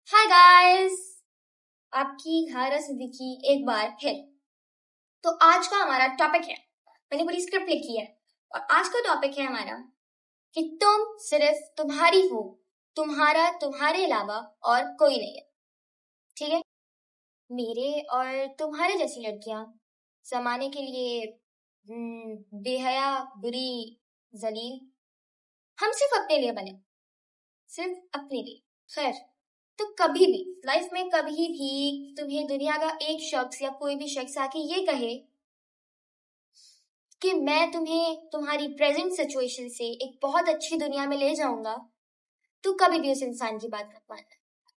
Hi guys, आपकी हारा सिद्दीकी एक बार फिर। तो आज का हमारा टॉपिक है, मैंने पूरी स्क्रिप्ट लिखी है और आज का टॉपिक है हमारा कि तुम सिर्फ तुम्हारी हो, तुम्हारा तुम्हारे अलावा और कोई नहीं है। ठीक है। मेरे और तुम्हारे जैसी लड़कियां जमाने के लिए बेहया, बुरी, जलील, हम सिर्फ अपने लिए बने, सिर्फ अपने लिए। खैर, तो कभी भी लाइफ में कभी भी तुम्हें दुनिया का एक शख्स या कोई भी शख्स आके ये कहे कि मैं तुम्हें तुम्हारी प्रेजेंट सिचुएशन से एक बहुत अच्छी दुनिया में ले जाऊंगा, तो कभी भी उस इंसान की बात मत मानना।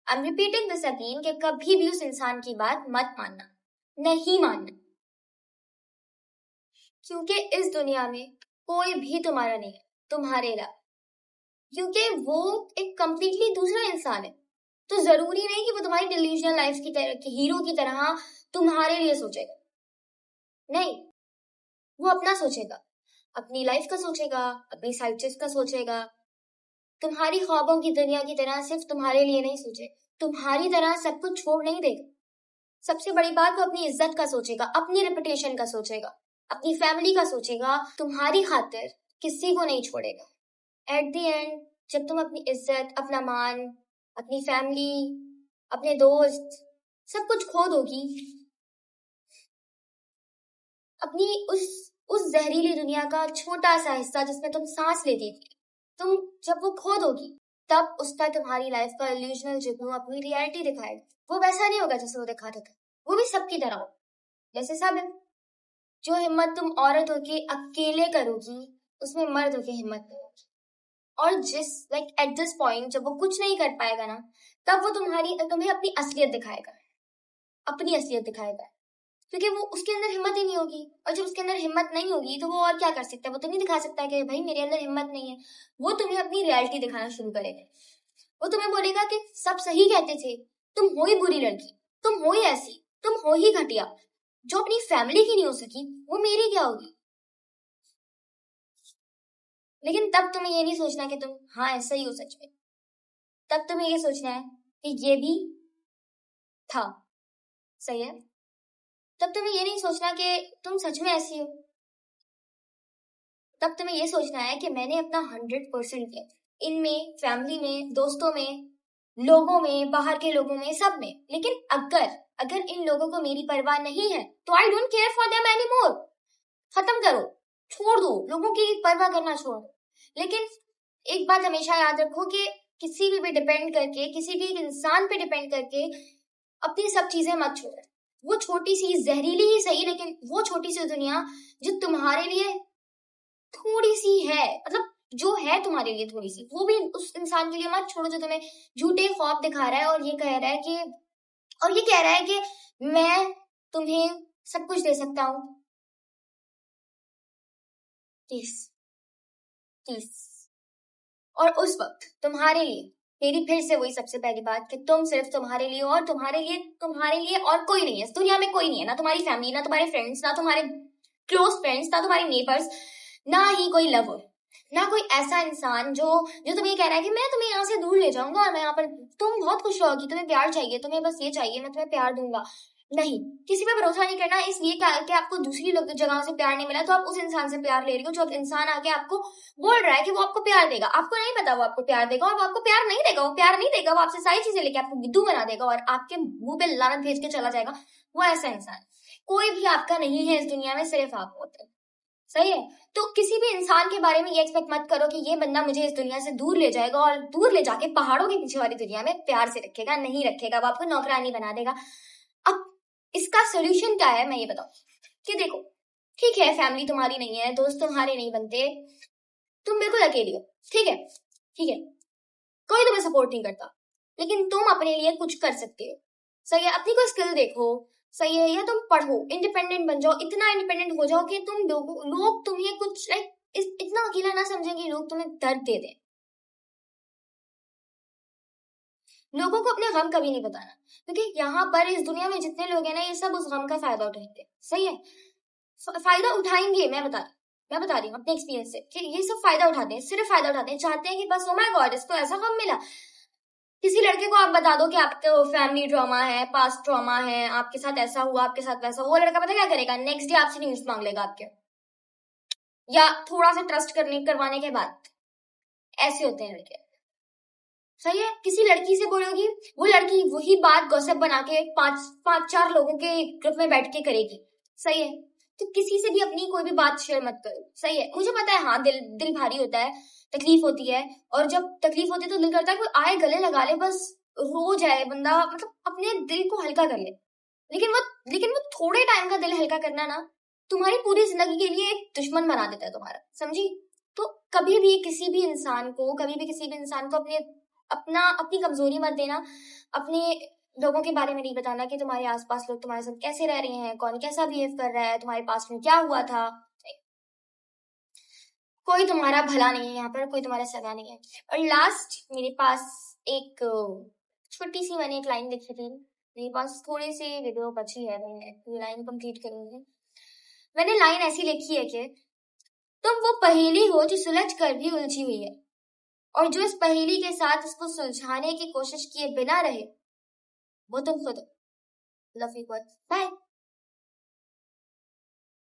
I am repeating this again कि कभी भी उस इंसान की बात मत मानना, नहीं मानना, क्योंकि इस दुनिया में कोई भी तुम्हारा नहीं है तुम्हारे अलावा, क्योंकि वो एक कंप्लीटली दूसरा इंसान है। तो जरूरी नहीं कि वो तुम्हारी डिल्यूजनल लाइफ की तरह हीरो की तरह तुम्हारे लिए सोचेगा। नहीं, वो अपना सोचेगा, अपनी लाइफ का सोचेगा, अपनी साइड चीज का सोचेगा। तुम्हारी ख्वाबों की दुनिया की तरह सिर्फ तुम्हारे लिए नहीं सोचे, तुम्हारी तरह सब कुछ छोड़ नहीं देगा। सबसे बड़ी बात, वो अपनी इज्जत का सोचेगा, अपनी रेपुटेशन का सोचेगा, अपनी फैमिली का सोचेगा। तुम्हारी खातिर किसी को नहीं छोड़ेगा। एट द एंड जब तुम अपनी इज्जत, अपना मान, अपनी फैमिली, अपने दोस्त, सब कुछ खो दोगी, अपनी उस जहरीली दुनिया का छोटा सा हिस्सा जिसमें तुम सांस लेती थी, तुम जब वो खो दोगी, तब उसका तुम्हारी लाइफ का इल्यूजनल जुगनू अपनी रियलिटी दिखाएगा। वो वैसा नहीं होगा जैसे वो दिखाता था। वो भी सबकी तरह हो, जैसे सब है। जो हिम्मत तुम औरत होके अकेले करोगी, उसमें मर्द होके हिम्मत नहीं होगी। और जिस एट दिस पॉइंट जब वो कुछ नहीं कर पाएगा ना, तब वो तुम्हें अपनी असलियत दिखाएगा, अपनी असलियत दिखाएगा, क्योंकि वो उसके अंदर हिम्मत ही नहीं होगी। और जब उसके अंदर हिम्मत नहीं होगी तो वो और क्या कर सकता है? वो तो नहीं दिखा सकता है कि भाई मेरे अंदर हिम्मत नहीं है। वो तुम्हें अपनी रियलिटी दिखाना शुरू करेगा। वो तुम्हें बोलेगा कि सब सही कहते थे, तुम हो ही बुरी लड़की, तुम हो ही ऐसी, तुम हो ही घटिया। जो अपनी फैमिली की नहीं हो सकी, वो मेरी क्या होगी? लेकिन तब तुम्हें ये नहीं सोचना कि तुम हाँ ऐसा ही हो सच में। तब तुम्हें ये सोचना है कि ये भी था। सही है। तब तुम्हें ये नहीं सोचना कि तुम सच में ऐसी हो। तब तुम्हें ये सोचना है कि मैंने अपना 100% दिया, इनमें, फैमिली में, दोस्तों में, लोगों में, बाहर के लोगों में, सब में। लेकिन अगर अगर इन लोगों को मेरी परवाह नहीं है तो I don't care for them any more. खत्म करो, छोड़ दो, लोगों की परवाह करना छोड़ दो। लेकिन एक बात हमेशा याद रखो कि किसी भी डिपेंड करके, किसी भी इंसान पे डिपेंड करके अपनी सब चीजें मत छोड़ो। वो छोटी सी जहरीली ही सही, लेकिन वो छोटी सी दुनिया जो तुम्हारे लिए थोड़ी सी है, मतलब जो है तुम्हारे लिए थोड़ी सी, वो भी उस इंसान के लिए मत छोड़ो जो तुम्हें झूठे ख्वाब दिखा रहा है और ये कह रहा है कि, और ये कह रहा है कि मैं तुम्हें सब कुछ दे सकता हूँ। Please, please. और उस वक्त तुम्हारे लिए, मेरी फिर से वही सबसे पहली बात कि तुम सिर्फ तुम्हारे लिए, और तुम्हारे लिए और कोई नहीं है इस दुनिया में। कोई नहीं है, ना तुम्हारी फैमिली, ना तुम्हारे फ्रेंड्स, ना तुम्हारे क्लोज फ्रेंड्स, ना तुम्हारे नेबर्स, ना ही कोई लवर, ना कोई ऐसा इंसान जो जो तुम्हें कह रहा है कि मैं तुम्हें यहाँ से दूर ले जाऊंगा और मैं यहाँ पर, तुम बहुत खुश रहोगी, तुम्हें प्यार चाहिए, तुम्हें बस ये चाहिए, मैं तुम्हें प्यार दूंगा। नहीं, किसी पे भरोसा नहीं करना। इसलिए क्या कि आपको दूसरी लोग जगह से प्यार नहीं मिला, तो आप उस इंसान से प्यार ले रही हो जो इंसान आके आपको बोल रहा है कि वो आपको प्यार देगा। आपको नहीं पता वो आपको प्यार देगा, और वो आपको प्यार नहीं देगा। वो प्यार नहीं देगा, वो आपसे सारी चीजें लेके आपको बुद्धू बना देगा और आपके मुंह पे लानत भेज के चला जाएगा। वो ऐसा इंसान कोई भी आपका नहीं है इस दुनिया में, सिर्फ आप होते। सही है। तो किसी भी इंसान के बारे में ये एक्सपेक्ट मत करो कि ये बंदा मुझे इस दुनिया से दूर ले जाएगा और दूर ले जाके पहाड़ों के पीछे वाली दुनिया में प्यार से रखेगा। नहीं रखेगा, वो आपको नौकरानी बना देगा। अब इसका सोल्यूशन क्या है, मैं ये बताऊं कि देखो, ठीक है, फैमिली तुम्हारी नहीं है, दोस्त तुम्हारे नहीं बनते, तुम बिल्कुल अकेली हो, ठीक है, ठीक है, कोई तुम्हें सपोर्ट नहीं करता, लेकिन तुम अपने लिए कुछ कर सकते हो। सही है। अपनी कोई स्किल देखो, सही है, या तुम पढ़ो, इंडिपेंडेंट बन जाओ, इतना इंडिपेंडेंट हो जाओ कि लोग तुम्हें कुछ इतना अकेला ना समझेंगे, लोग तुम्हें दर्द दे दें। लोगों को अपने गम कभी नहीं बताना, क्योंकि यहाँ पर इस दुनिया में जितने लोग हैं ना, ये सब उस गम का फायदा उठाते हैं। सही है, फायदा उठाएंगे। मैं बता रही हूँ अपने एक्सपीरियंस से कि ये सब फायदा उठाते हैं, सिर्फ फायदा उठाते हैं, चाहते हैं कि बस ओ माय गॉड इसको ऐसा गम मिला, किसी लड़के को आप बता दो कि आपका फैमिली ट्रॉमा है, पास्ट ट्रॉमा है, आपके साथ ऐसा हुआ, आपके साथ वैसा, वो लड़का पता क्या करेगा, नेक्स्ट डे आपसे न्यूज मांग लेगा आपके, या थोड़ा सा ट्रस्ट करवाने के बाद। ऐसे होते हैं लड़के। सही है। किसी लड़की से बोलोगी, वो लड़की वही बात गॉसिप बना के पांच चार लोगों के ग्रुप में बैठ के करेगी। सही है। तो किसी से भी अपनी कोई भी बात शेयर मत करो। सही है। मुझे पता है, हाँ, दिल भारी होता है, तकलीफ होती है, और जब तकलीफ होती है तो दिल करता है कोई आए गले लगा ले, बस रो जाए बंदा, मतलब अपने दिल को हल्का कर ले। लेकिन वो थोड़े टाइम का दिल हल्का करना ना तुम्हारी पूरी जिंदगी के लिए एक दुश्मन बना देता है तुम्हारा। समझी? तो कभी भी किसी भी इंसान को अपनी कमजोरी मत देना। अपने लोगों के बारे में नहीं बताना कि तुम्हारे आसपास लोग तुम्हारे साथ कैसे रह रहे हैं, कौन कैसा बिहेव कर रहा है, तुम्हारे पास में क्या हुआ था। कोई तुम्हारा भला नहीं है यहाँ पर, कोई तुम्हारा सगा नहीं है। और लास्ट मेरे पास एक छोटी सी मैंने एक लाइन लिखी थी, मेरे पास थोड़ी सी वीडियो बची है, मैं लाइन कंप्लीट करूंगी। मैंने लाइन ऐसी लिखी है कि तुम वो पहेली हो जो सुलझ कर भी उलझी हुई है, और जो इस पहेली के साथ उसको सुलझाने की कोशिश किए बिना रहे, वो तुम खुद। Love you, bye.